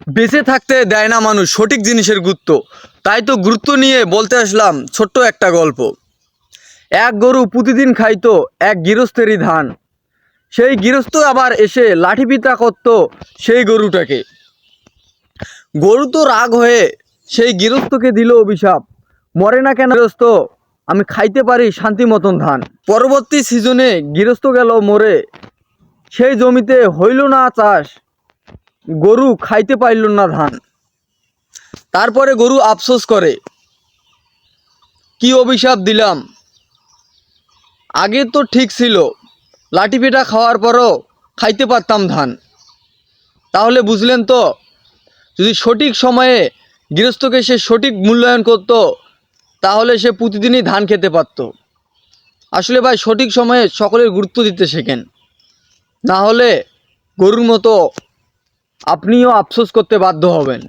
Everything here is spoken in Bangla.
বেঁচে থাকতে দেয় না মানুষ সঠিক জিনিসের গুরুত্ব। তাই তো গুরুত্ব নিয়ে বলতে আসলাম ছোট্ট একটা গল্প। এক গরু প্রতিদিন খাইতো এক গৃহস্থেরই ধান। সেই গৃহস্থ আবার এসে লাঠি পিটা করতো সেই গরুটাকে। গরু তো রাগ হয়ে সেই গৃহস্থকে দিল অভিশাপ, মরে না কেন গৃহস্থ, আমি খাইতে পারি শান্তি মতন ধান। পরবর্তী সিজনে গৃহস্থ গেল মরে, সেই জমিতে হইল না চাষ, গরু খাইতে পাইল না ধান। তারপরে গরু আফসোস করে, কি অভিশাপ দিলাম, আগে তো ঠিক ছিল, লাঠি পিটা খাওয়ার পরও খাইতে পারতাম ধান। তাহলে বুঝলেন তো, যদি সঠিক সময়ে গৃহস্থকে সে সঠিক মূল্যায়ন করত, তাহলে সে প্রতিদিনই ধান খেতে পারত। আসলে ভাই সঠিক সময়ে সকলের গুরুত্ব দিতে শেখেন, না হলে গরুর মতো আপনিও আফসোস করতে বাধ্য হবেন।